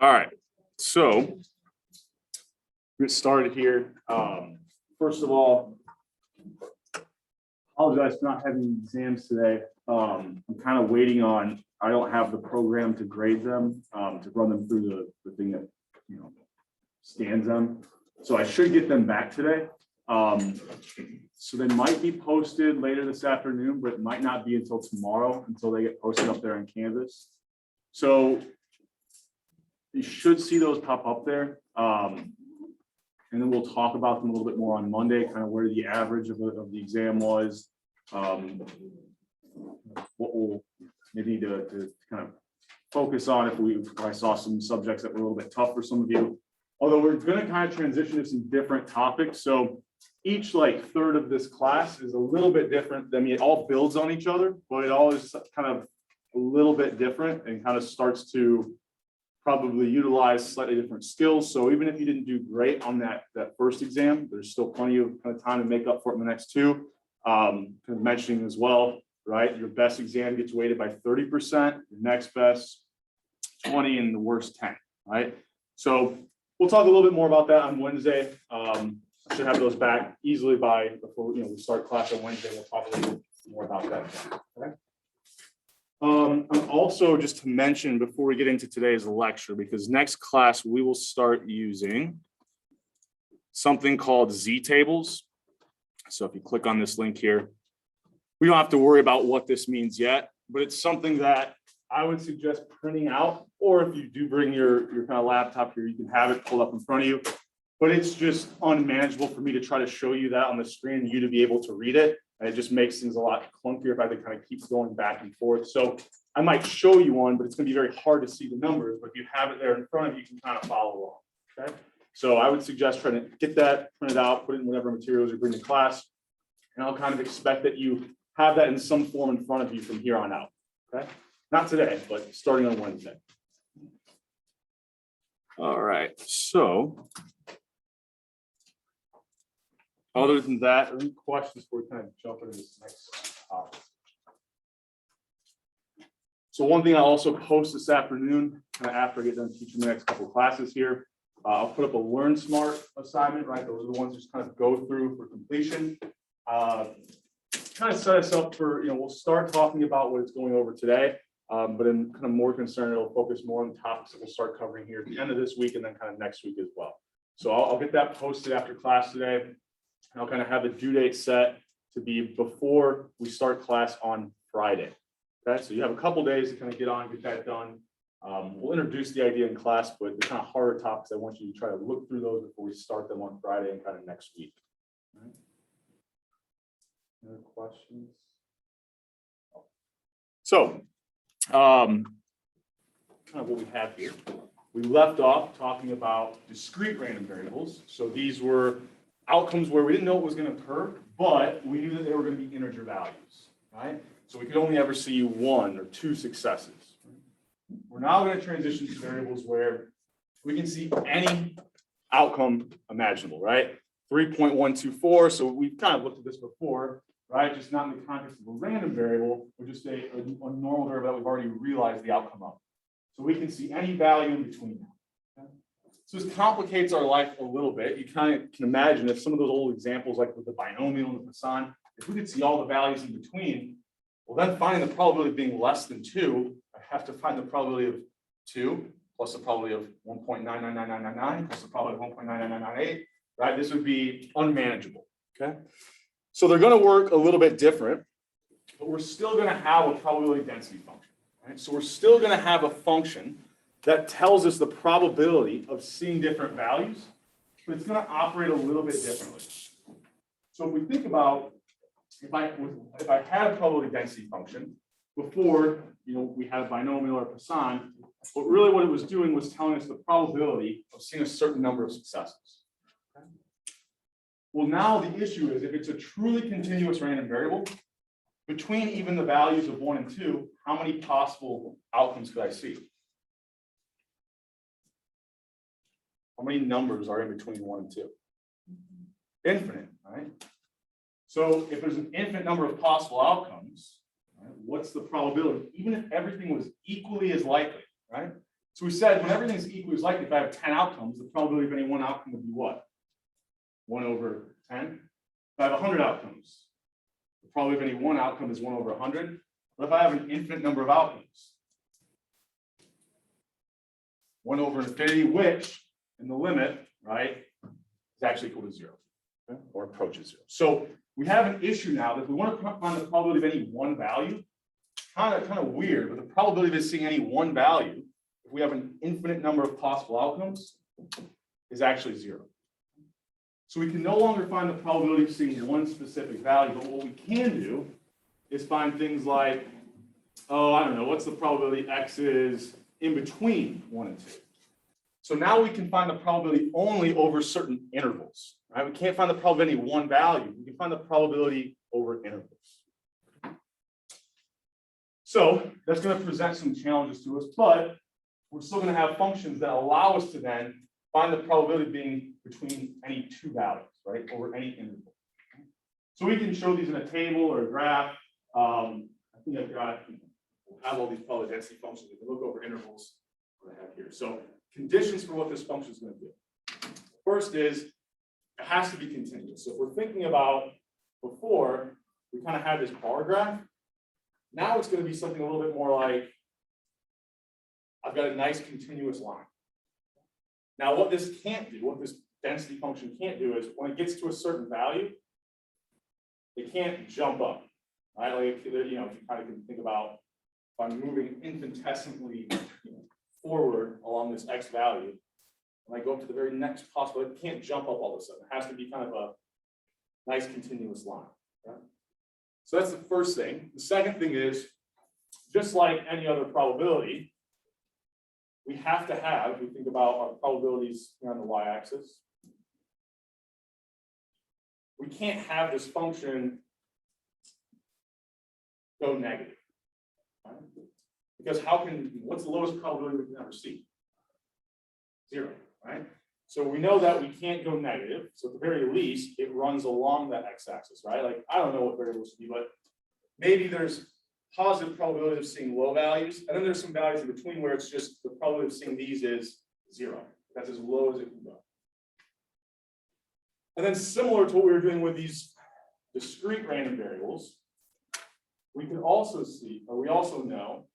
All right, so get started here. First of all, apologize for not having exams today. I'm kind of waiting on, I don't have the program to grade them, to run them through the thing that, scans them. So I should get them back today. So they might be posted later this afternoon, but it might not be until tomorrow until they get posted up there on Canvas. So you should see those pop up there. And then we'll talk about them a little bit more on Monday, kind of where the average of the exam was. What we'll maybe need to kind of focus on if I saw some subjects that were a little bit tough for some of you. Although we're going to kind of transition to some different topics. So each third of this class is a little bit different. I mean, it all builds on each other, but it all is kind of a little bit different and kind of starts to probably utilize slightly different skills. So even if you didn't do great on that first exam, there's still plenty of kind of time to make up for it in the next two. Kind of mentioning as well, right? Your best exam gets weighted by 30%, your next best 20, and the worst 10, right? So we'll talk a little bit more about that on Wednesday. I should have those back easily before we start class on Wednesday. We'll talk a little bit more about that. Okay. Also, just to mention before we get into today's lecture, because next class we will start using something called Z-tables. So if you click on this link here, we don't have to worry about what this means yet, but it's something that I would suggest printing out, or if you do bring your kind of laptop here, you can have it pulled up in front of you. But it's just unmanageable for me to try to show you that on the screen and you to be able to read it. And it just makes things a lot clunkier if I have to kind of keep going back and forth. So I might show you one, but it's going to be very hard to see the numbers. But if you have it there in front of you, you can kind of follow along. Okay. So I would suggest trying to get that printed out, put it in whatever materials you bring to class. And I'll kind of expect that you have that in some form in front of you from here on out. Okay. Not today, but starting on Wednesday. All right. So other than that, any questions before we kind of jump into this next topic? So one thing I'll also post this afternoon, kind of after I get done teaching the next couple of classes here, I'll put up a Learn Smart assignment, right? Those are the ones just kind of go through for completion. Kind of set us up for, we'll start talking about what it's going over today, but I'm kind of more concerned it'll focus more on the topics that we'll start covering here at the end of this week and then kind of next week as well. So I'll get that posted after class today. And I'll kind of have the due date set to be before we start class on Friday. Okay, so you have a couple days to kind of get that done. We'll introduce the idea in class, but the kind of harder topics, I want you to try to look through those before we start them on Friday and kind of next week. All right. Any other questions? So, kind of what we have here. We left off talking about discrete random variables. So these were outcomes where we didn't know what was going to occur, but we knew that they were going to be integer values, right? So we could only ever see one or two successes. We're now going to transition to variables where we can see any outcome imaginable, right? 3.124, so we've kind of looked at this before, right? Just not in the context of a random variable, but just a normal variable that we've already realized the outcome of. So we can see any value in between them. Okay? So this complicates our life a little bit. You kind of can imagine if some of those old examples, like with the binomial and the Poisson, if we could see all the values in between, well, then finding the probability of being less than 2, I have to find the probability of 2 plus the probability of 1.999999 plus the probability of 1.99998, right? This would be unmanageable, okay? So they're going to work a little bit different, but we're still going to have a probability density function, right? So we're still going to have a function that tells us the probability of seeing different values, but it's going to operate a little bit differently. So if we think about if I had a probability density function before, we had a binomial or Poisson, but really what it was doing was telling us the probability of seeing a certain number of successes. Okay? Well, now the issue is if it's a truly continuous random variable, between even the values of 1 and 2, how many possible outcomes could I see? How many numbers are in between 1 and 2? Infinite, right? So if there's an infinite number of possible outcomes, right, what's the probability? Even if everything was equally as likely, right? So we said when everything is equally likely, if I have 10 outcomes, the probability of any one outcome would be what? 1 over 10. If I have 100 outcomes, the probability of any one outcome is 1 over 100. But if I have an infinite number of outcomes, 1 over infinity, which in the limit, right, is actually equal to 0, okay? Or approaches 0. So we have an issue now that if we want to find the probability of any one value, kind of weird, but the probability of seeing any one value, if we have an infinite number of possible outcomes, is actually 0. So we can no longer find the probability of seeing one specific value, but what we can do is find things like, oh, I don't know, what's the probability x is in between 1 and 2. So now we can find the probability only over certain intervals, right? We can't find the probability of any one value. We can find the probability over intervals. So that's going to present some challenges to us, but we're still going to have functions that allow us to then find the probability being between any two values, right, over any interval. So we can show these in a table or a graph. I think I've got, we'll have all these probability density functions. We can look over intervals that I have here. So conditions for what this function is going to do. First is it has to be continuous. So if we're thinking about before, we kind of had this bar graph. Now it's going to be something a little bit more like I've got a nice continuous line. Now what this can't do, what this density function can't do is when it gets to a certain value, it can't jump up. Right? Like, you know, if you kind of can think about if I'm moving infinitesimally forward along this x value, when I go up to the very next possible, it can't jump up all of a sudden. It has to be kind of a nice continuous line. Right? So that's the first thing. The second thing is, just like any other probability, we have to have, we think about our probabilities here on the y-axis. We can't have this function go negative. Right? Because what's the lowest probability we can ever see? 0, right? So we know that we can't go negative. So at the very least, it runs along that x-axis, right? Like, I don't know what variables to be, but maybe there's positive probability of seeing low values, and then there's some values in between where it's just the probability of seeing these is 0. That's as low as it can go. And then similar to what we were doing with these discrete random variables, we can also see, or we also know,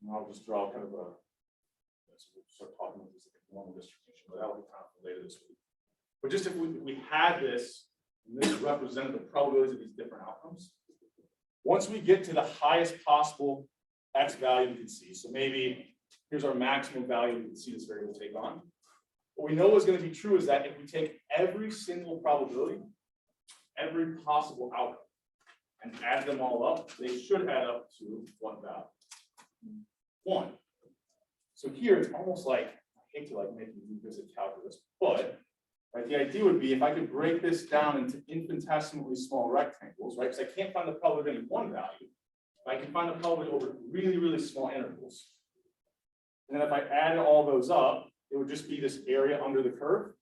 and I'll just draw kind of a, so we'll start talking about this like a normal distribution, but that'll be kind of later this week. But just if we had this, and this represented the probabilities of these different outcomes, once we get to the highest possible x value we can see, so maybe here's our maximum value we can see this variable take on. What we know is going to be true is that if we take every single probability, every possible outcome, and add them all up, they should add up to what value? 1. So here it's almost like, I hate to like make you revisit calculus, but right, the idea would be if I could break this down into infinitesimally small rectangles, right? Because I can't find the probability of any one value. I can find the probability over really, really small intervals. And then if I added all those up, it would just be this area under the curve.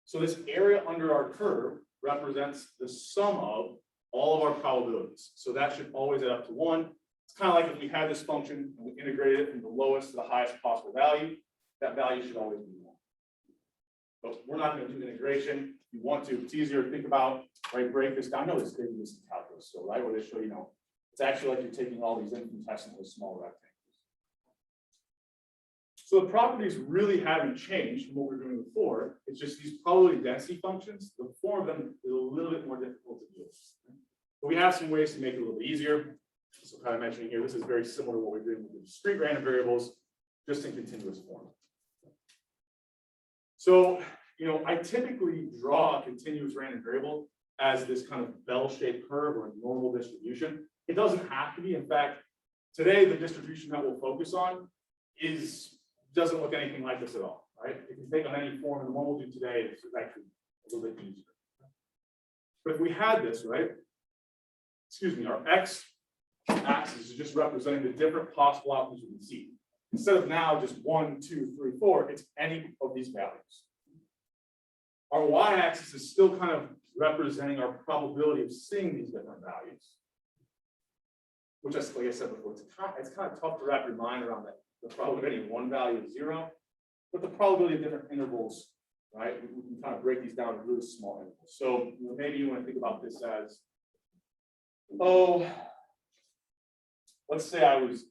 So this area under our curve represents the sum of all of our probabilities. So that should always add up to 1. It's kind of like if we had this function and we integrated it from the lowest to the highest possible value, that value should always be 1. But we're not going to do integration. If you want to, it's easier to think about, right? Break this down. I know this is in calculus, so right, where they show, it's actually like you're taking all these infinitesimally small rectangles. So the properties really haven't changed from what we were doing before. It's just these probability density functions, the form of them is a little bit more difficult to deal with. But we have some ways to make it a little bit easier. So kind of mentioning here, this is very similar to what we're doing with the discrete random variables, just in continuous form. So, I typically draw a continuous random variable as this kind of bell-shaped curve or a normal distribution. It doesn't have to be. In fact, today the distribution that we'll focus on doesn't look anything like this at all, right? It can take on any form, and the one we'll do today is actually a little bit easier. But if we had this, right? Excuse me, our x-axis is just representing the different possible outcomes we can see. Instead of now just 1, 2, 3, 4, it's any of these values. Our y-axis is still kind of representing our probability of seeing these different values. which is, like I said before, it's kind of tough to wrap your mind around that. The probability of one value is 0, but the probability of different intervals, right? We can kind of break these down to really small intervals. So maybe you want to think about this as, oh, let's say I was,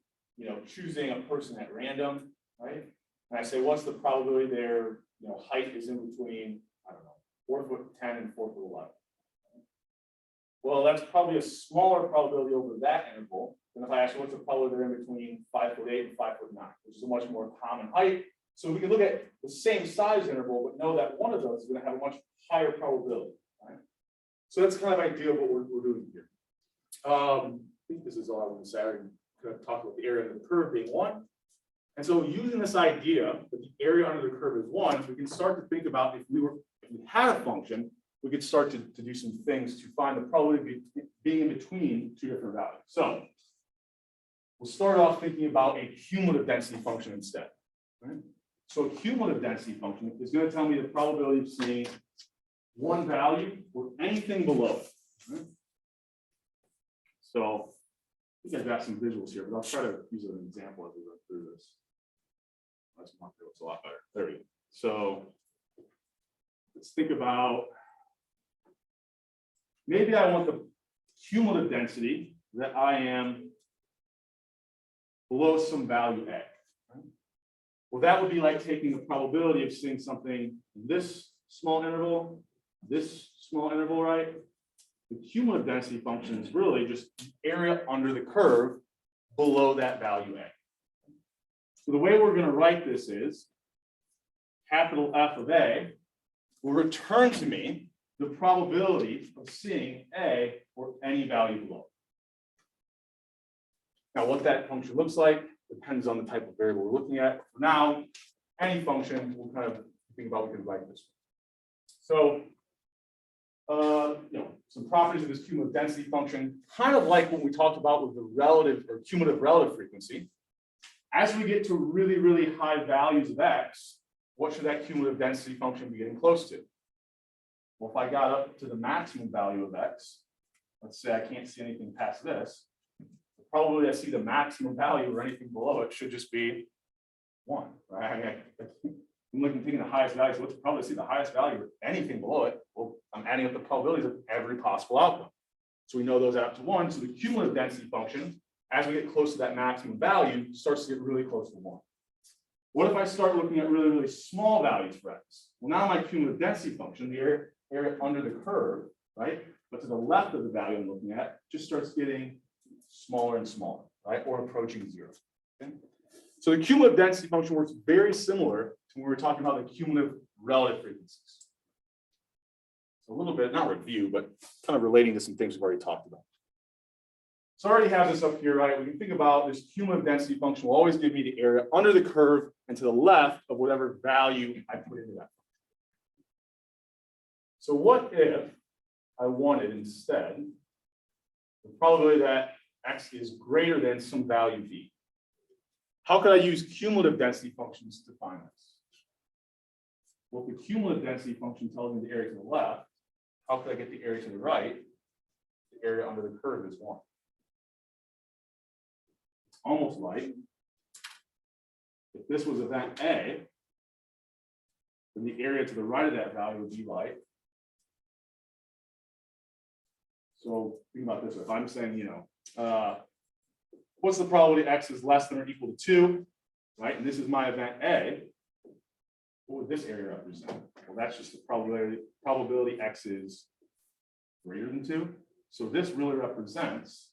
choosing a person at random, right? And I say, what's the probability their, height is in between, I don't know, 4'10" and 4'11"? Well, that's probably a smaller probability over that interval than if I ask you what's the probability they're in between 5'8" and 5'9", which is a much more common height. So we can look at the same size interval, but know that one of those is going to have a much higher probability, right? So that's kind of idea of what we're doing here. I think this is all I want to say. I'm going to talk about the area under the curve being 1. And so using this idea that the area under the curve is 1, we can start to think about if we had a function, we could start to do some things to find the probability of being in between two different values. So we'll start off thinking about a cumulative density function instead. Right? So a cumulative density function is going to tell me the probability of seeing one value or anything below it. Right? So I think I've got some visuals here, but I'll try to use an example as we go through this. That's a lot better. There we go. So let's think about, maybe I want the cumulative density that I am below some value A. Right? Well, that would be like taking the probability of seeing something in this small interval, right? The cumulative density function is really just the area under the curve below that value A. So the way we're going to write this is capital F of A will return to me the probability of seeing A or any value below. Now, what that function looks like depends on the type of variable we're looking at. For now, any function we'll kind of think about, we can write this. So, some properties of this cumulative density function, kind of like what we talked about with the relative or cumulative relative frequency. As we get to really, really high values of X, what should that cumulative density function be getting close to? Well, if I got up to the maximum value of X, let's say I can't see anything past this, the probability I see the maximum value or anything below it should just be 1, right? I'm looking, taking the highest value, so what's the probability to see the highest value or anything below it? Well, I'm adding up the probabilities of every possible outcome. So we know those add up to 1. So the cumulative density function, as we get close to that maximum value, starts to get really close to 1. What if I start looking at really, really small values for X? Well, now my cumulative density function, the area under the curve, right? But to the left of the value I'm looking at, just starts getting smaller and smaller, right? Or approaching 0. Okay? So the cumulative density function works very similar to when we were talking about the cumulative relative frequencies. So a little bit, not review, but kind of relating to some things we've already talked about. So I already have this up here, right? We can think about this cumulative density function will always give me the area under the curve and to the left of whatever value I put into that. So what if I wanted instead the probability that X is greater than some value V? How could I use cumulative density functions to find this? Well, if the cumulative density function tells me the area to the left, how could I get the area to the right? The area under the curve is 1. It's almost like if this was event A, then the area to the right of that value would be like. So think about this. If I'm saying, what's the probability X is less than or equal to 2, right? And this is my event A. What would this area represent? Well, that's just the probability X is greater than 2. So this really represents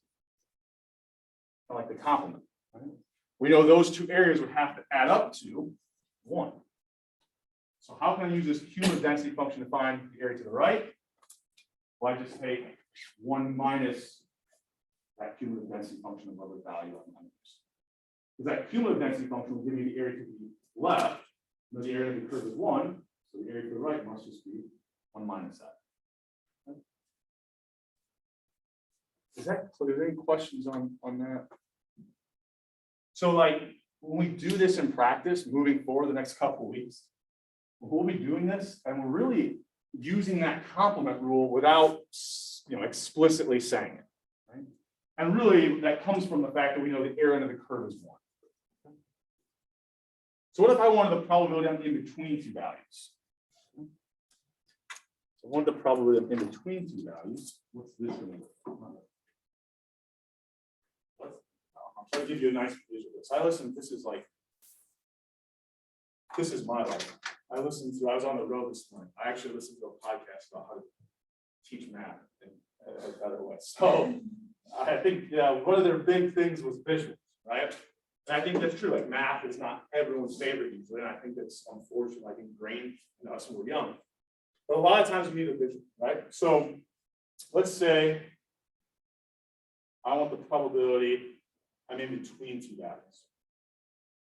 kind of like the complement. Right? We know those two areas would have to add up to 1. So how can I use this cumulative density function to find the area to the right? Well, I just take 1 minus that cumulative density function of whatever value I'm going to use. Because that cumulative density function will give me the area to the left, and the area of the curve is 1, so the area to the right must just be 1 minus that. Okay. Is that clear? Are there any questions on that? So like when we do this in practice, moving forward the next couple of weeks, we'll be doing this, and we're really using that complement rule without explicitly saying it. Right? And really, that comes from the fact that we know the area under the curve is 1. So what if I wanted the probability I'm in between two values? So I want the probability I'm in between two values. What's this going to be? I'm trying to give you a nice visual. So I listen, this is my life. I was on the road this morning. I actually listened to a podcast about how to teach math in a better way. So I think one of their big things was visuals, right? And I think that's true. Like math is not everyone's favorite usually, and I think that's unfortunately like ingrained in us when we're young. But a lot of times we need a visual, right? So let's say I want the probability I'm in between two values.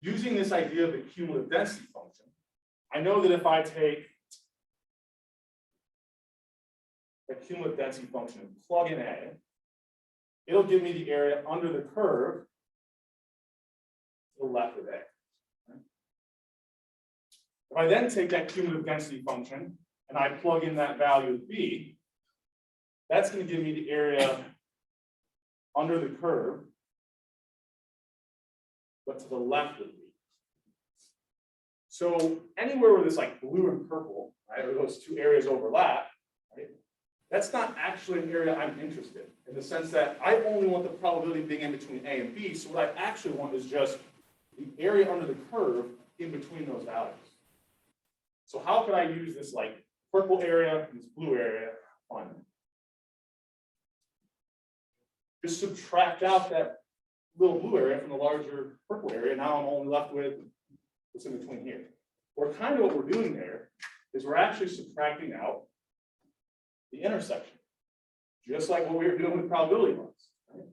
Using this idea of the cumulative density function, I know that if I take the cumulative density function and plug in A, it'll give me the area under the curve to the left of A. If I then take that cumulative density function and I plug in that value of B, that's going to give me the area under the curve, but to the left of B. So anywhere where this like blue and purple, right, or those two areas overlap, right, that's not actually an area I'm interested in the sense that I only want the probability of being in between A and B. So what I actually want is just the area under the curve in between those values. So how could I use this like purple area and this blue area? Fine. Just subtract out that little blue area from the larger purple area. Now I'm only left with what's in between here. Or kind of what we're doing there is we're actually subtracting out the intersection, just like what we were doing with probability runs. Right?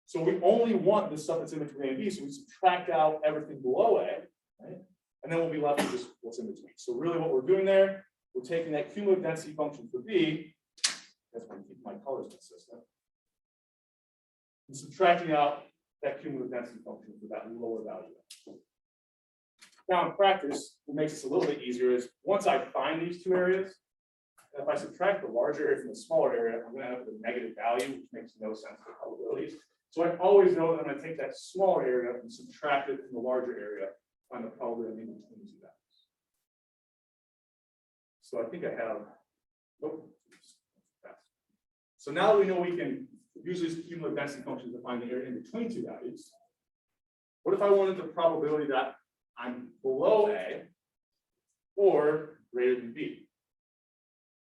So we only want the stuff that's in between A and B, so we subtract out everything below A, right? And then we'll be left with just what's in between. So really what we're doing there, we're taking that cumulative density function for B, that's why I keep my colors consistent, and subtracting out that cumulative density function for that lower value. Now in practice, what makes this a little bit easier is once I find these two areas, if I subtract the larger area from the smaller area, I'm going to end up with a negative value, which makes no sense for probabilities. So I always know that I'm going to take that smaller area and subtract it from the larger area, find the probability in between two values. So I think I have, so now that we know we can use this cumulative density function to find the area in between two values, what if I wanted the probability that I'm below A or greater than B?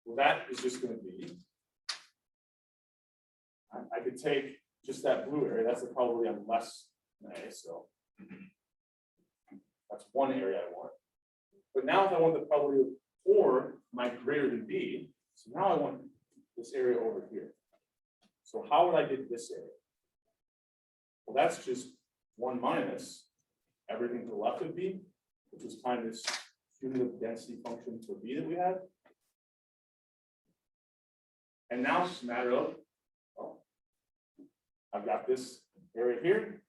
Well, that is just going to be, I could take just that blue area, that's the probability I'm less than A, so that's one area I want. But now if I want the probability of or my greater than B, so now I want this area over here. So how would I get this area? Well, that's just 1 minus everything to the left of B, which is times this cumulative density function for B that we had. And now it's just a matter of, well, I've got this area here,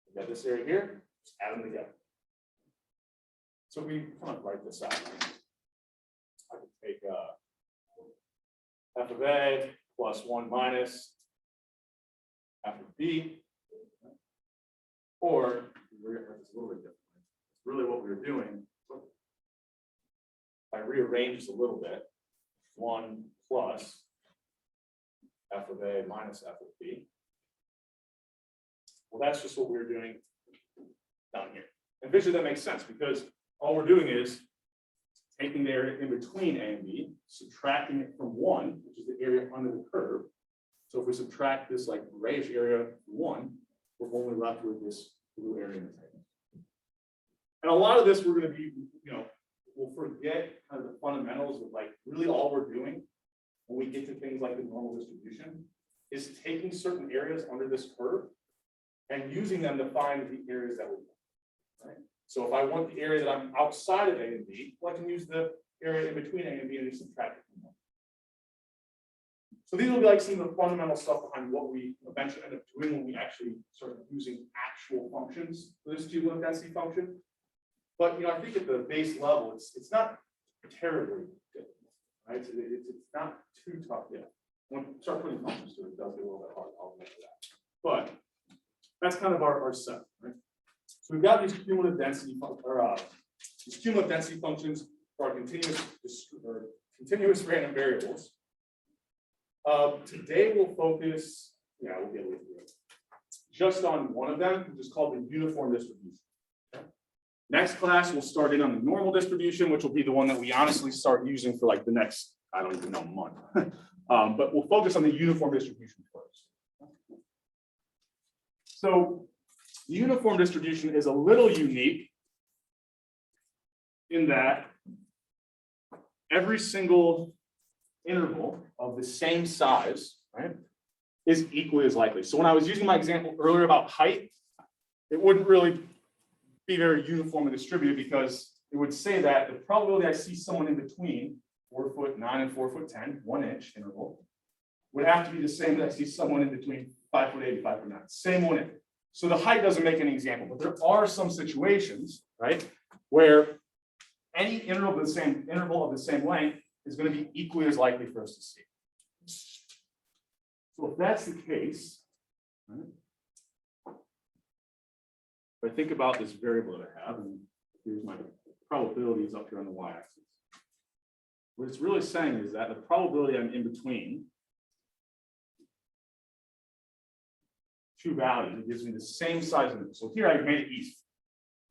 I've got this area here, just add them together. So we kind of write this out. I could take f of A plus 1 minus f of B, or we're going to write this a little bit differently. It's really what we were doing. If I rearrange this a little bit, 1 plus f of A minus f of B. Well, that's just what we're doing down here. And visually that makes sense because all we're doing is taking the area in between A and B, subtracting it from 1, which is the area under the curve. So if we subtract this like grayish area from 1, we're only left with this blue area in the table. And a lot of this we're going to be, we'll forget kind of the fundamentals of like really all we're doing when we get to things like the normal distribution is taking certain areas under this curve and using them to find the areas that we want, right? So if I want the area that I'm outside of A and B, well, I can use the area in between A and B and just subtract it from 1. So these will be like some of the fundamental stuff behind what we eventually end up doing when we actually start using actual functions for this cumulative density function. But I think at the base level, it's not terribly difficult, right? So it's not too tough yet. When we start putting functions to it, it does get a little bit hard. I'll admit that. But that's kind of our set, right? So we've got these cumulative density functions for our continuous random variables. Today we'll focus, we'll be able to do it, just on one of them, which is called the uniform distribution. Next class, we'll start in on the normal distribution, which will be the one that we honestly start using for like the next, I don't even know, month. But we'll focus on the uniform distribution first. So the uniform distribution is a little unique in that every single interval of the same size, right, is equally as likely. So when I was using my example earlier about height, it wouldn't really be very uniformly distributed because it would say that the probability I see someone in between 4'9" and 4'10", 1 inch interval, would have to be the same that I see someone in between 5'8" and 5'9", same 1 inch. So the height doesn't make any example, but there are some situations, right, where any interval of the same length is going to be equally as likely for us to see. So if that's the case, right, if I think about this variable that I have, and here's my probabilities up here on the y-axis. What it's really saying is that the probability I'm in between two values gives me the same size interval. So here I've made it easy.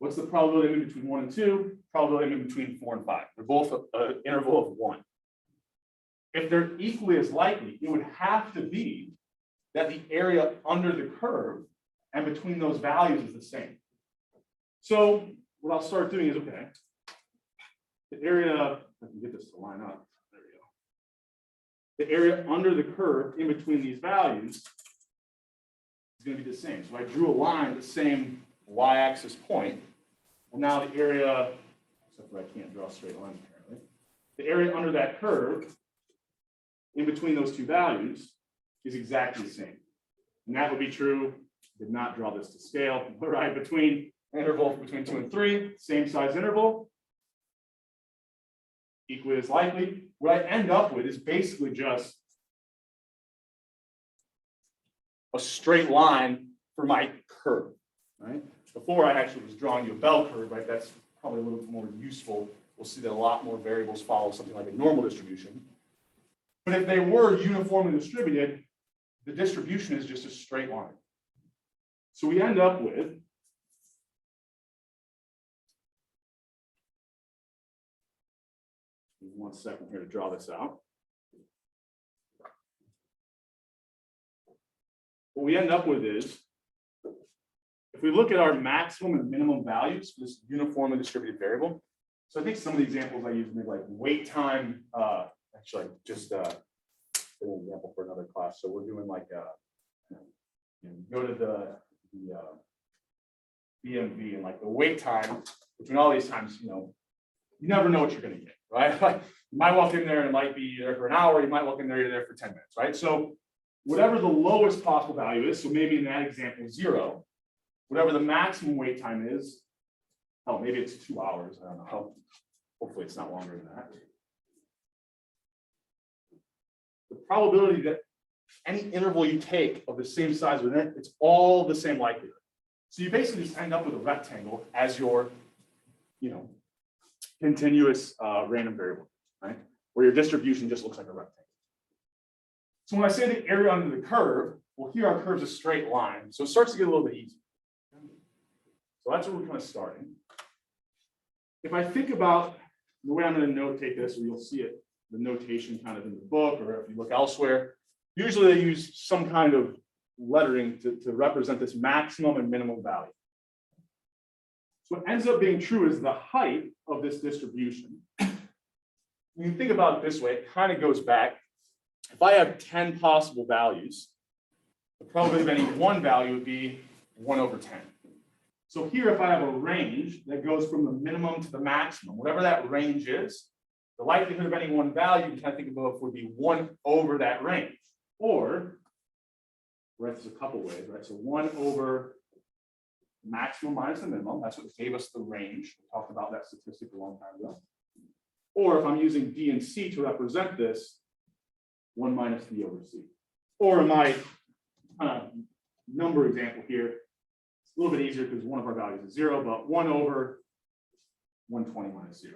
What's the probability I'm in between 1 and 2? Probability I'm in between 4 and 5. They're both an interval of 1. If they're equally as likely, it would have to be that the area under the curve and between those values is the same. So what I'll start doing is, okay, the area, I can get this to line up. There we go. The area under the curve in between these values is going to be the same. So I drew a line at the same y-axis point. Well, now the area, except for I can't draw straight lines apparently, the area under that curve in between those two values is exactly the same. And that would be true, did not draw this to scale, but right between interval between 2 and 3, same size interval, equally as likely. What I end up with is basically just a straight line for my curve, right? Before I actually was drawing you a bell curve, right? That's probably a little bit more useful. We'll see that a lot more variables follow something like a normal distribution. But if they were uniformly distributed, the distribution is just a straight line. So we end up with one second here to draw this out. What we end up with is, if we look at our maximum and minimum values for this uniformly distributed variable, so I think some of the examples I use maybe like wait time, actually just an example for another class. So we're doing like, go to the BMV and like the wait time between all these times, you never know what you're going to get, right? Like you might walk in there and it might be there for an hour. You might walk in there, you're there for 10 minutes, right? So whatever the lowest possible value is, so maybe in that example, 0, whatever the maximum wait time is, oh, maybe it's 2 hours. I don't know. Hopefully it's not longer than that. The probability that any interval you take of the same size within it, it's all the same likelihood. So you basically just end up with a rectangle as your, continuous random variable, right? Where your distribution just looks like a rectangle. So when I say the area under the curve, well, here our curve's a straight line. So it starts to get a little bit easier. So that's where we're kind of starting. If I think about the way I'm going to notate this, or you'll see it, the notation kind of in the book, or if you look elsewhere, usually they use some kind of lettering to represent this maximum and minimum value. So what ends up being true is the height of this distribution. When you think about it this way, it kind of goes back. If I have 10 possible values, the probability of any one value would be 1 over 10. So here, if I have a range that goes from the minimum to the maximum, whatever that range is, the likelihood of any one value, you can think about would be 1 over that range. Or, right, there's a couple ways, right? So 1 over maximum minus the minimum, that's what gave us the range. We talked about that statistic a long time ago. Or if I'm using D and C to represent this, 1 minus D over C. Or in my number example here. It's a little bit easier because one of our values is 0, but 1 over 120 minus 0.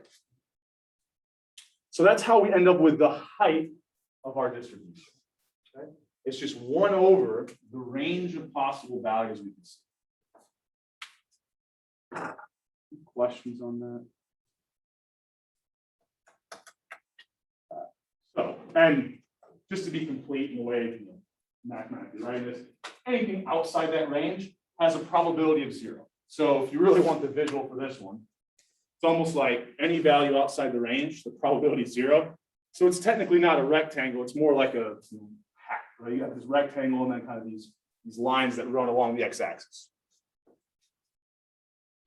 So that's how we end up with the height of our distribution. Okay? It's just 1 over the range of possible values we can see. Questions on that? So, and just to be complete in the way, mathematically writing this, anything outside that range has a probability of 0. So if you really want the visual for this one, it's almost like any value outside the range, the probability is 0. So it's technically not a rectangle, it's more like a hat, right? You got this rectangle and then kind of these lines that run along the x-axis.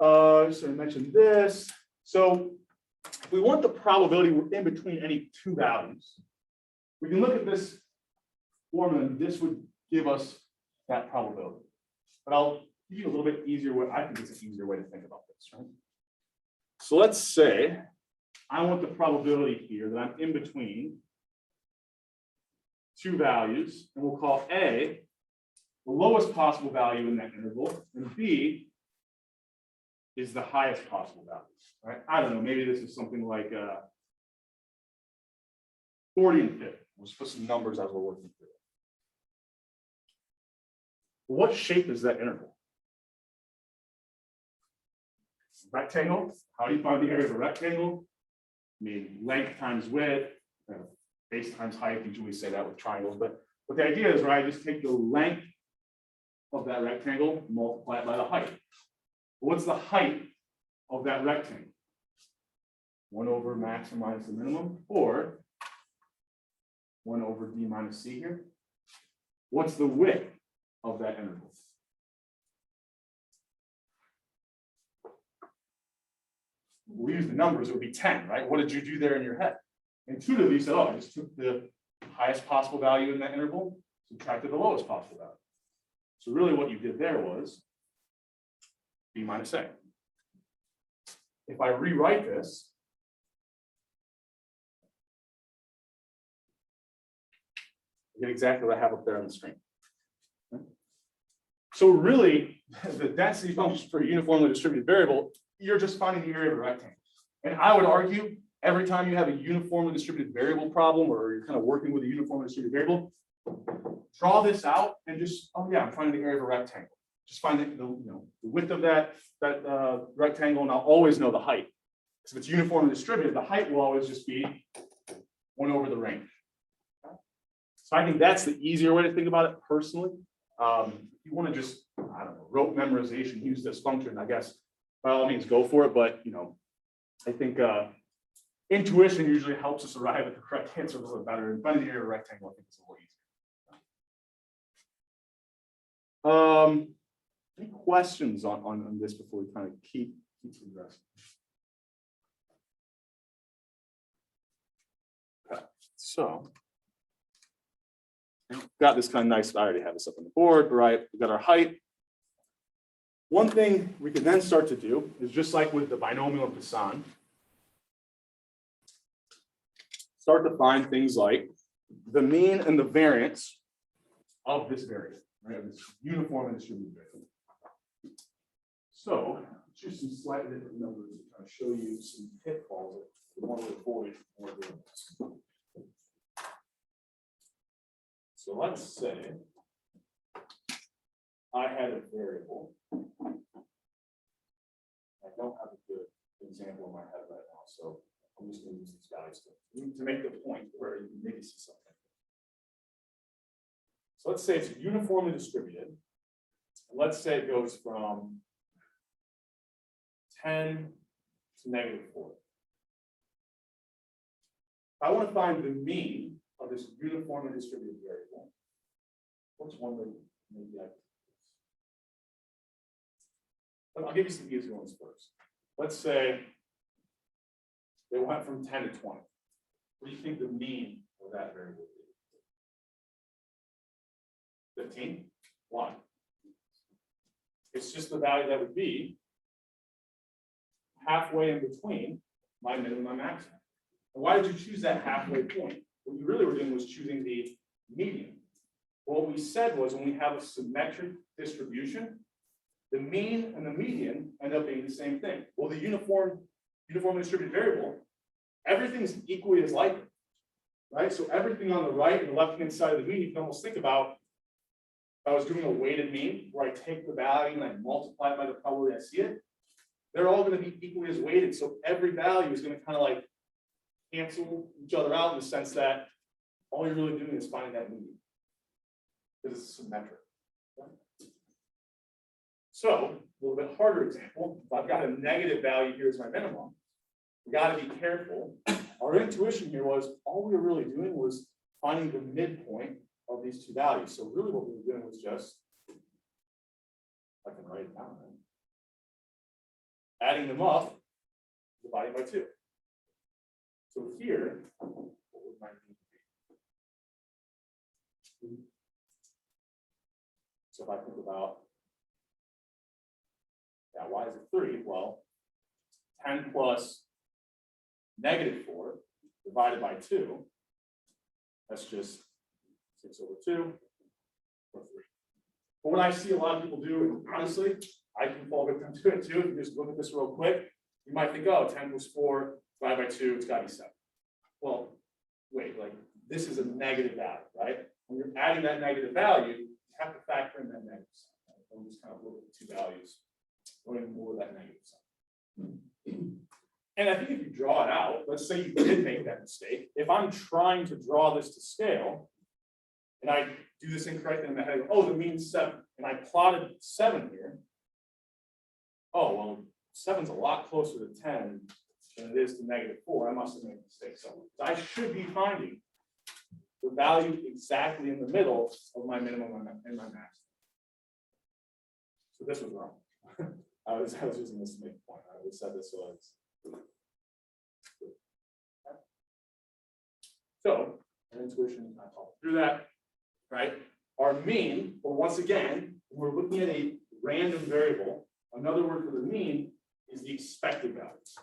So I mentioned this. So if we want the probability we're in between any two values, we can look at this formula and this would give us that probability. But I'll give you a little bit easier way. I think it's an easier way to think about this, right? So let's say I want the probability here that I'm in between two values, and we'll call A the lowest possible value in that interval, and B is the highest possible value, right? I don't know, maybe this is something like 40 and 50. We'll just put some numbers as we're working through it. What shape is that interval? Rectangle. How do you find the area of a rectangle? I mean, length times width, base times height. You usually say that with triangles, but the idea is, right, just take the length of that rectangle, multiply it by the height. What's the height of that rectangle? 1 over max or minus the minimum, or 1 over d minus c here. What's the width of that interval? We use the numbers, it would be 10, right? What did you do there in your head? Intuitively, you said, oh, I just took the highest possible value in that interval, subtracted the lowest possible value. So really what you did there was b minus a. If I rewrite this, I get exactly what I have up there on the screen. Okay. So really, the density function for a uniformly distributed variable, you're just finding the area of a rectangle. And I would argue every time you have a uniformly distributed variable problem, or you're kind of working with a uniformly distributed variable, draw this out and just, oh yeah, I'm finding the area of a rectangle. Just find the width of that rectangle, and I'll always know the height. So if it's uniformly distributed, the height will always just be 1 over the range. Okay? So I think that's the easier way to think about it personally. If you want to just, I don't know, rote memorization, use this function, I guess, by all means, go for it. But, I think intuition usually helps us arrive at the correct answer a little bit better. And finding the area of a rectangle, I think it's a little easier. Any questions on this before we kind of keep progressing? Okay, so got this kind of nice. I already have this up on the board, right? We got our height. One thing we can then start to do is, just like with the binomial of Poisson, start to find things like the mean and the variance of this variable, right? This uniform and distributed variable. So let's use some slightly different numbers to kind of show you some pitfalls that we want to avoid when we're doing this. So let's say I had a variable. I don't have a good example in my head right now, so I'm just going to use these values to make the point where you maybe see something. So let's say it's uniformly distributed. And let's say it goes from 10 to -4. If I want to find the mean of this uniformly distributed variable, what's one way maybe I can do this? But I'll give you some easy ones first. Let's say they went from 10 to 20. What do you think the mean of that variable would be? 15? Why? It's just the value that would be halfway in between my minimum and my maximum. And why did you choose that halfway point? What you really were doing was choosing the median. What we said was when we have a symmetric distribution, the mean and the median end up being the same thing. Well, the uniformly distributed variable, everything's equally as likely, right? So everything on the right and the left-hand side of the mean, you can almost think about, if I was doing a weighted mean, where I take the value and I multiply it by the probability I see it, they're all going to be equally as weighted. So every value is going to kind of like cancel each other out in the sense that all you're really doing is finding that median. Because it's symmetric. So, a little bit harder example. If I've got a negative value here as my minimum, we got to be careful. Our intuition here was all we were really doing was finding the midpoint of these two values. So really what we were doing was just, I can write it down, right? Adding them up, dividing by 2. So here, what would my mean be? So if I think about, yeah, why is it 3? Well, 10 plus -4 divided by 2, that's just 6/2 or 3. But what I see a lot of people do, and honestly, I can fall victim to it too. If you just look at this real quick, you might think, oh, 10 plus 4 divided by 2, it's got to be 7. Well, wait, like this is a negative value, right? When you're adding that negative value, you have to factor in that negative sign. Right? Don't just kind of look at the two values, going more with that negative sign. And I think if you draw it out, let's say you did make that mistake. If I'm trying to draw this to scale, and I do this incorrectly in my head, oh, the mean's 7, and I plotted 7 here. Oh, well, 7's a lot closer to 10 than it is to -4. I must have made a mistake somewhere. So I should be finding the value exactly in the middle of my minimum and my max. So this was wrong. I was using this to make a point. I always said this was. So, our intuition, I talked through that, right? Our mean, or once again, when we're looking at a random variable, another word for the mean is the expected values.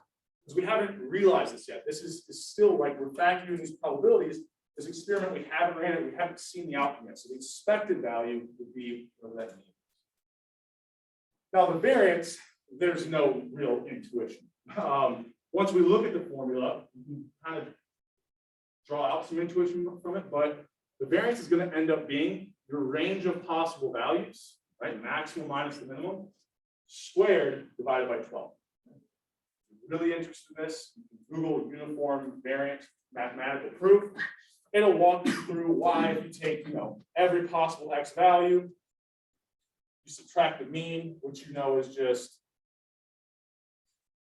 Because we haven't realized this yet. This is still like we're factoring these probabilities. This experiment, we haven't ran it, we haven't seen the outcome yet. So the expected value would be whatever that means. Now the variance, there's no real intuition. Once we look at the formula, we can kind of draw out some intuition from it, but the variance is going to end up being your range of possible values, right? Maximum minus the minimum, squared divided by 12. If you're really interested in this, you can Google uniform variance mathematical proof. It'll walk you through why if you take, every possible x value, you subtract the mean, which you know is just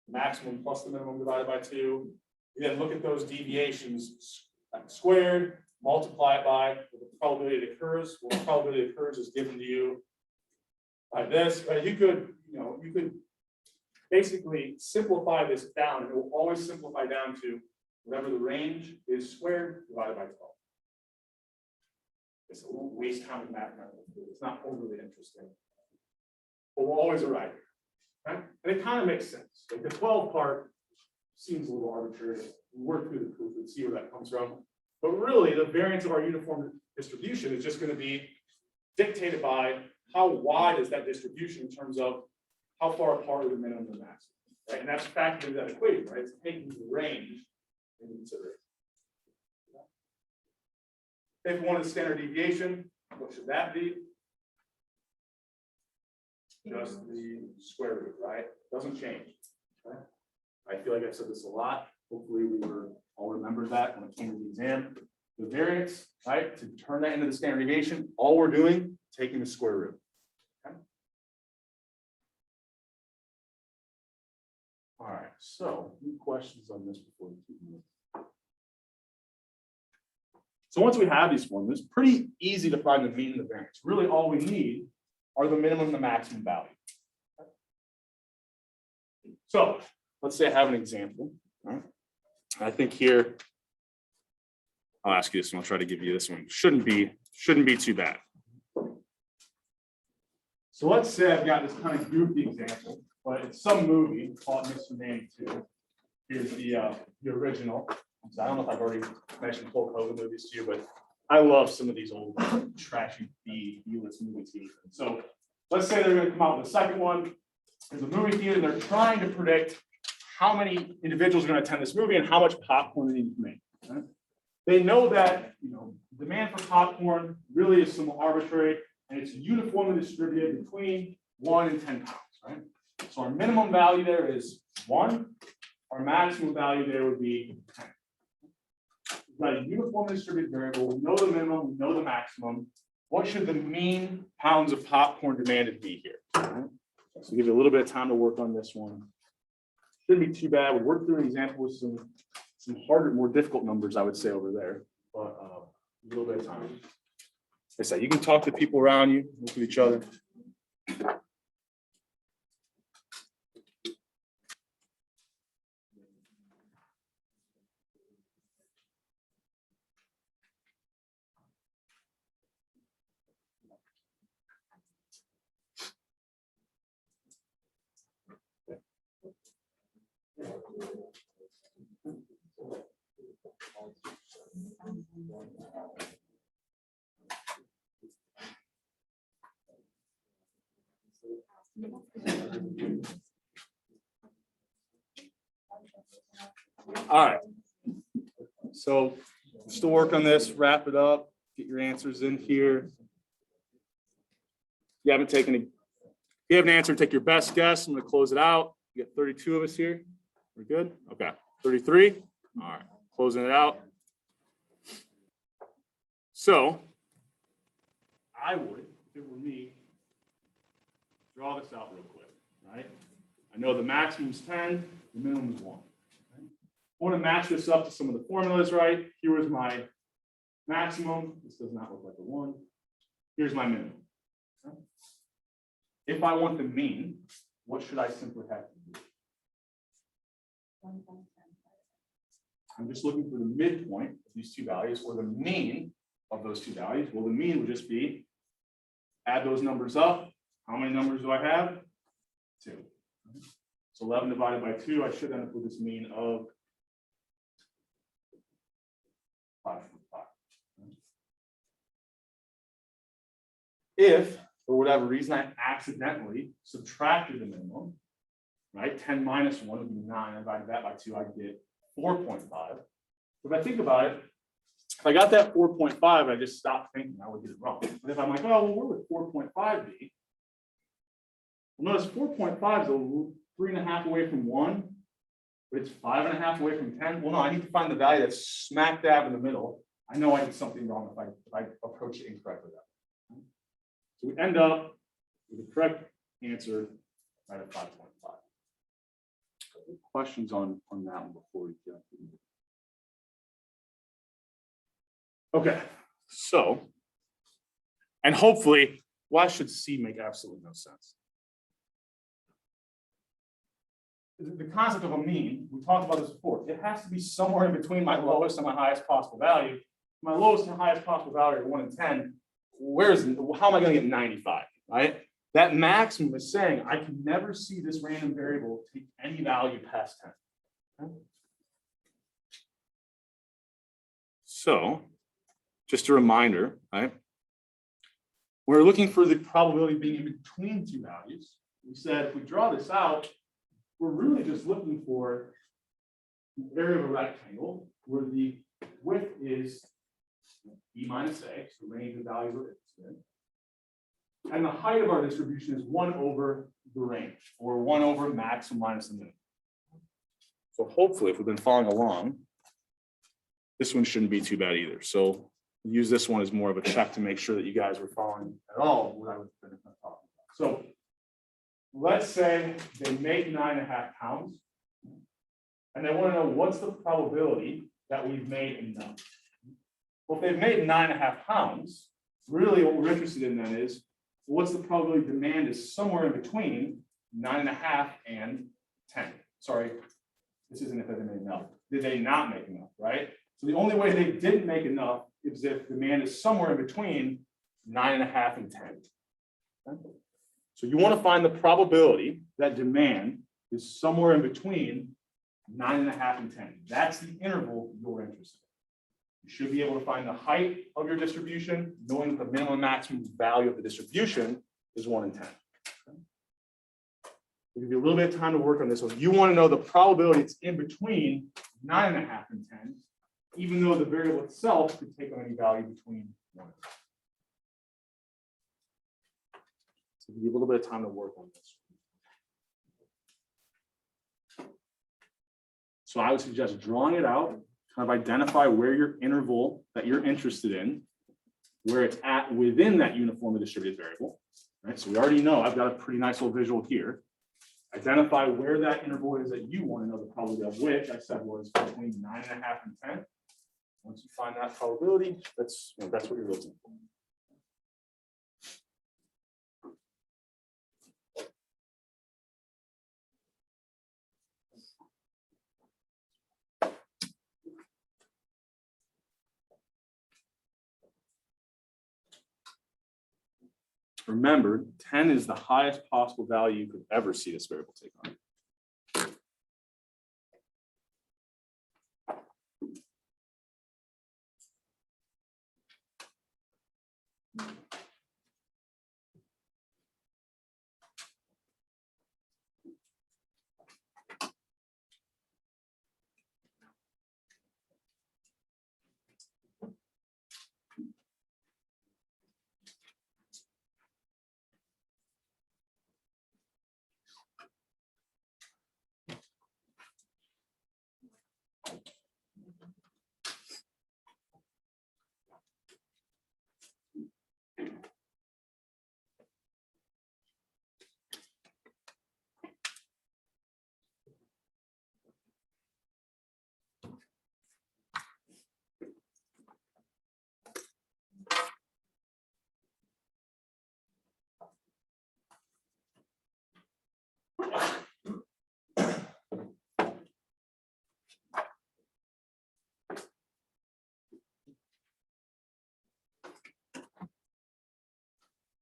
maximum plus the minimum divided by 2. You then look at those deviations squared, multiply it by the probability it occurs. Well, the probability it occurs is given to you by this. Right? You could basically simplify this down, and it will always simplify down to whatever the range is squared divided by 12. It's a little waste time in mathematical. It's not overly interesting, but we'll always arrive here. Right? And it kind of makes sense. Like the 12 part seems a little arbitrary. We work through the proof and see where that comes from. But really, the variance of our uniform distribution is just going to be dictated by how wide is that distribution in terms of how far apart are the minimum and the maximum. Right? And that's factored into that equation, right? It's taking the range into consideration. If we wanted standard deviation, what should that be? Just the square root, right? Doesn't change. Okay? I feel like I've said this a lot. Hopefully we all remembered that when it came to the exam. The variance, right? To turn that into the standard deviation, all we're doing, taking the square root. Okay? All right, so any questions on this before we keep moving? So once we have these formulas, pretty easy to find the mean and the variance. Really all we need are the minimum and the maximum value. So let's say I have an example. Right? I think here, I'll ask you this one. I'll try to give you this one. Shouldn't be too bad. So let's say I've got this kind of goofy example, but it's some movie called Mr. 92. Here's the original. So I don't know if I've already mentioned full COVID movies to you, but I love some of these old trashy B-list movie theaters. So let's say they're going to come out with a second one. There's a movie theater, and they're trying to predict how many individuals are going to attend this movie and how much popcorn they need to make. Right? They know that demand for popcorn really is somewhat arbitrary, and it's uniformly distributed between 1 and 10 pounds. Right? So our minimum value there is 1. Our maximum value there would be 10. We've got a uniformly distributed variable. We know the minimum, we know the maximum. What should the mean pounds of popcorn demanded be here? Right? So give you a little bit of time to work on this one. Shouldn't be too bad. We worked through an example with some harder, more difficult numbers, I would say, over there. But a little bit of time. Like I said, you can talk to people around you, look at each other. All right. So still work on this, wrap it up, get your answers in here. If you haven't taken if you have an answer, take your best guess. I'm going to close it out. You got 32 of us here. We're good? Okay. 33. All right. Closing it out. So I would, if it were me, draw this out real quick, right? I know the maximum is 10, the minimum is 1. Right? I want to match this up to some of the formulas, right? Here is my maximum. This does not look like a 1. Here's my minimum. Okay? If I want the mean, what should I simply have to do? I'm just looking for the midpoint of these two values, or the mean of those two values. Well, the mean would just be add those numbers up. How many numbers do I have? 2. So 11 divided by 2, I should end up with this mean of 5.5. If, for whatever reason, I accidentally subtracted the minimum, right? 10 minus 1 would be 9. I divided that by 2, I get 4.5. If I think about it, if I got that 4.5, I just stopped thinking, I would get it wrong. But if I'm like, oh, well, where would 4.5 be? Well, notice 4.5 is 3.5 away from 1, but it's 5.5 away from 10. Well, no, I need to find the value that's smack dab in the middle. I know I did something wrong if I approach it incorrectly. So we end up with the correct answer right at 5.5. Questions on that one before we get? Okay, so, and hopefully, why should C make absolutely no sense? The concept of a mean, we talked about this before, it has to be somewhere in between my lowest and my highest possible value. My lowest and highest possible value are 1 and 10. How am I going to get 95, right? That maximum is saying I can never see this random variable take any value past 10. Okay? So, just a reminder, right? We're looking for the probability of being in between two values. We said if we draw this out, we're really just looking for the area of a rectangle where the width is b minus a, so the range of values we're interested in. And the height of our distribution is 1 over the range, or 1 over maximum minus the minimum. So hopefully, if we've been following along, this one shouldn't be too bad either. So use this one as more of a check to make sure that you guys were following at all what I was talking about. So let's say they make 9.5 pounds, and they want to know what's the probability that we've made enough. Well, if they've made 9.5 pounds, really what we're interested in then is what's the probability demand is somewhere in between 9.5 and 10. Sorry, this isn't if they made enough. Did they not make enough, right? So the only way they didn't make enough is if demand is somewhere in between 9.5 and 10. Okay? So you want to find the probability that demand is somewhere in between 9.5 and 10. That's the interval you're interested You should be able to find the height of your distribution, knowing the minimum and maximum value of the distribution is 1 in 10. We'll give you a little bit of time to work on this one. You want to know the probability it's in between 9.5 and 10, even though the variable itself could take on any value between 1 and 10. So give you a little bit of time to work on this. So I would suggest drawing it out, kind of identify where your interval that you're interested in, where it's at within that uniformly distributed variable. Right? So we already know I've got a pretty nice little visual here. Identify where that interval is that you want to know the probability of, which I said was between 9.5 and 10. Once you find that probability, that's what you're looking for. Remember, 10 is the highest possible value you could ever see this variable take on.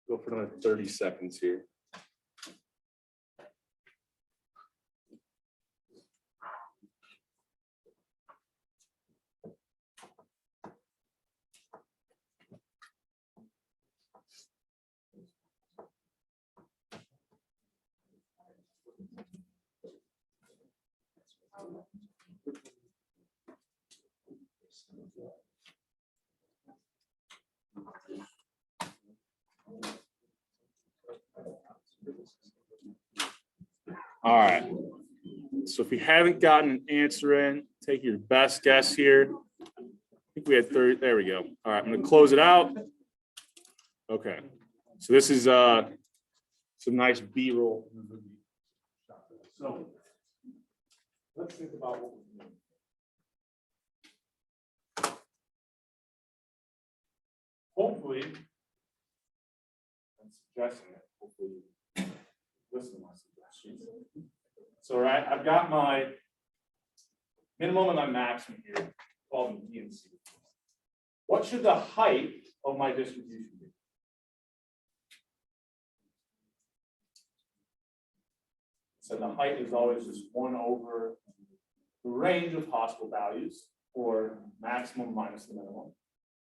Go for another 30 seconds here. All right. So if you haven't gotten an answer in, take your best guess here. I think we had 30. There we go. All right, I'm going to close it out. Okay. So this is some nice B-roll. So let's think about what we're doing. Hopefully, I'm suggesting it. Hopefully, listen to my suggestions. So, right, I've got my minimum and my maximum here, called them E and C. What should the height of my distribution be? So the height is always just 1 over the range of possible values, or maximum minus the minimum,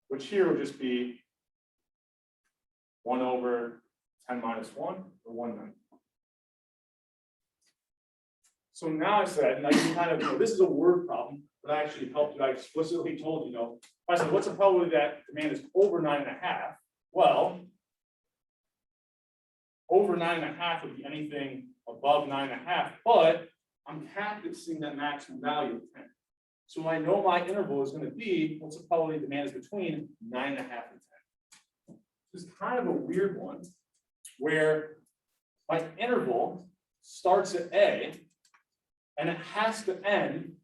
which here will just be 1 over 10 minus 1, or 1/9. So now I said, now you kind of, this is a word problem, but I actually helped you. I explicitly told you, if I said, what's the probability that demand is over 9.5? Well, over 9.5 would be anything above 9.5, but I'm capped at seeing that maximum value of 10. So I know my interval is going to be, what's the probability demand is between 9.5 and 10. This is kind of a weird one, where my interval starts at A, and it has to end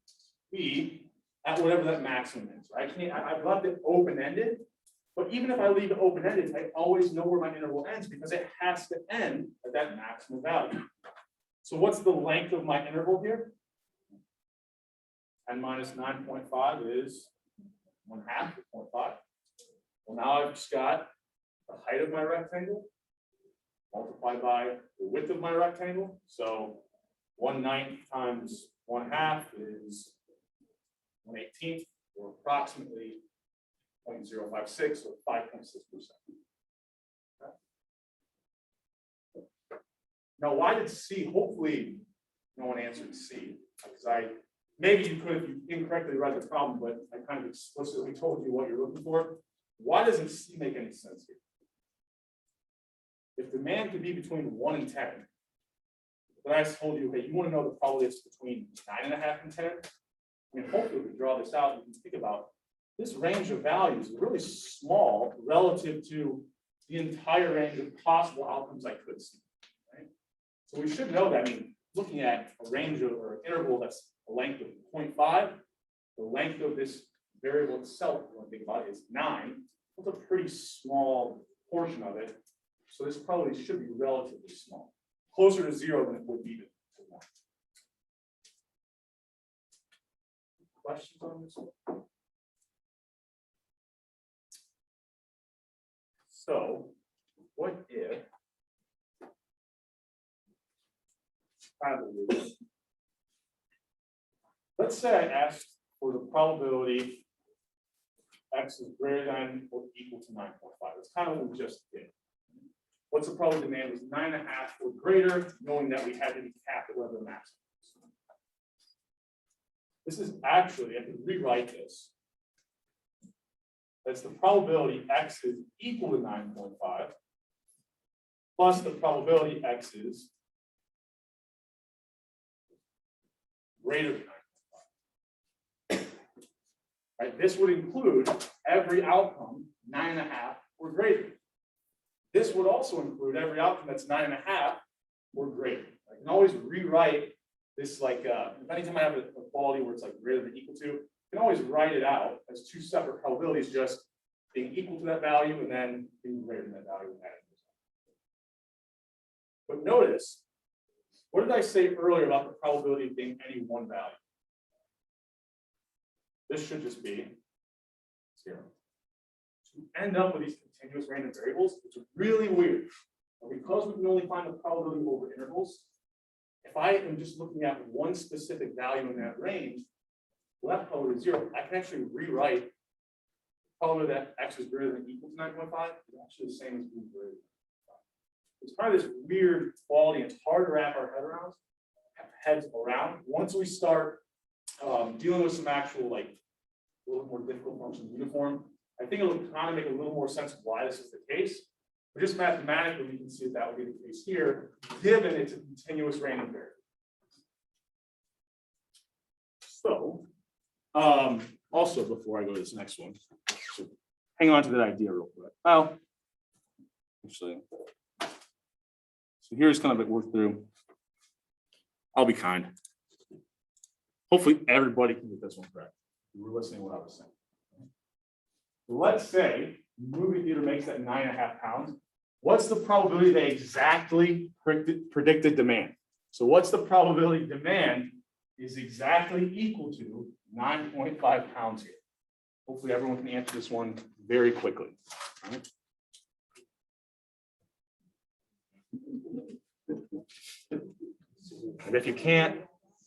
B at whatever that maximum is. Right? I've left it open-ended, but even if I leave it open-ended, I always know where my interval ends because it has to end at that maximum value. So what's the length of my interval here? 10 minus 9.5 is 1/2 of 0.5. Well, now I've just got the height of my rectangle multiplied by the width of my rectangle. So 1/9 times 1/2 is 1/18, or approximately 0.056 or 5.6%. Now, why did C? Hopefully, no one answered C, because maybe you could if you incorrectly read the problem, but I kind of explicitly told you what you're looking for. Why doesn't C make any sense here? If demand could be between 1 and 10, but I told you, okay, you want to know the probability it's between 9.5 and 10. I mean, hopefully, if we draw this out, you can think about this range of values is really small relative to the entire range of possible outcomes I could see. Right? So we should know that. I mean, looking at a range of or an interval that's a length of 0.5, the length of this variable itself, if you want to think about it, is 9. That's a pretty small portion of it. So this probably should be relatively small, closer to 0 than it would be to 1. Questions on this one? So, what if let's say I asked for the probability x is greater than or equal to 9.5. That's kind of what we just did. What's the probability demand was 9.5 or greater, knowing that we had to be capped at whatever the maximum is. This is actually, I can rewrite this. That's the probability x is equal to 9.5 plus the probability x is greater than 9.5. Right? This would include every outcome 9.5 or greater. This would also include every outcome that's 9.5 or greater. I can always rewrite this like anytime I have a quality where it's like greater than equal to, you can always write it out as two separate probabilities, just being equal to that value and then being greater than that value. But notice, what did I say earlier about the probability of being any one value? This should just be 0. To end up with these continuous random variables, which is really weird. And because we can only find the probability over intervals, if I am just looking at one specific value in that range, well, that probability is 0. I can actually rewrite the probability that x is greater than or equal to 9.5 is actually the same as being greater than 9.5. It's kind of this weird quality. It's hard to wrap our heads around. Once we start dealing with some actual, like, a little more difficult functions uniform, I think it'll kind of make a little more sense of why this is the case. But just mathematically, we can see that would be the case here, given it's a continuous random variable. So, also before I go to this next one, so hang on to that idea real quick. Well, actually, so here's kind of it worked through. I'll be kind. Hopefully, everybody can get this one correct. You were listening to what I was saying. Let's say the movie theater makes that 9.5 pounds. What's the probability they exactly predicted demand? So what's the probability demand is exactly equal to 9.5 pounds here? Hopefully everyone can answer this one very quickly. All right. And if you can't,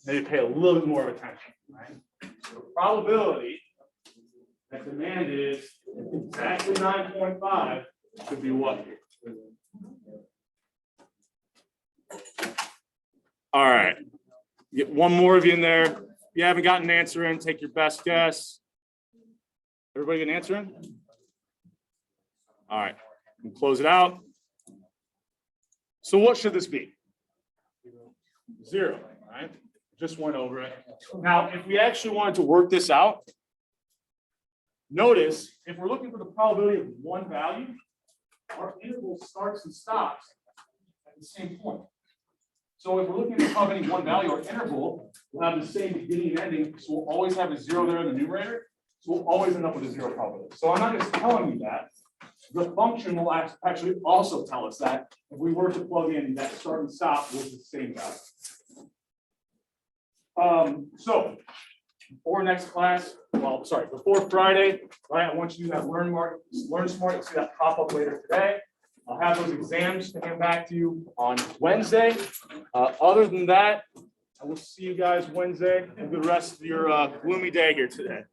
maybe pay a little bit more of attention. Right? So the probability that demand is exactly 9.5 should be what? All right. Get one more of you in there. If you haven't gotten an answer in, take your best guess. Everybody get an answer in? All right. We'll close it out. So what should this be? 0, right? Just went over it. Now, if we actually wanted to work this out, notice if we're looking for the probability of one value, our interval starts and stops at the same point. So if we're looking at how any one value or interval, we'll have the same beginning and ending. So we'll always have a 0 there in the numerator. So we'll always end up with a 0 probability. So I'm not just telling you that. The function will actually also tell us that if we were to plug in that start and stop with the same value. So before next class, well, sorry, before Friday, right, I want you to have Learn Smart. You'll see that pop up later today. I'll have those exams to hand back to you on Wednesday. Other than that, I will see you guys Wednesday. Have a good rest of your gloomy day here today.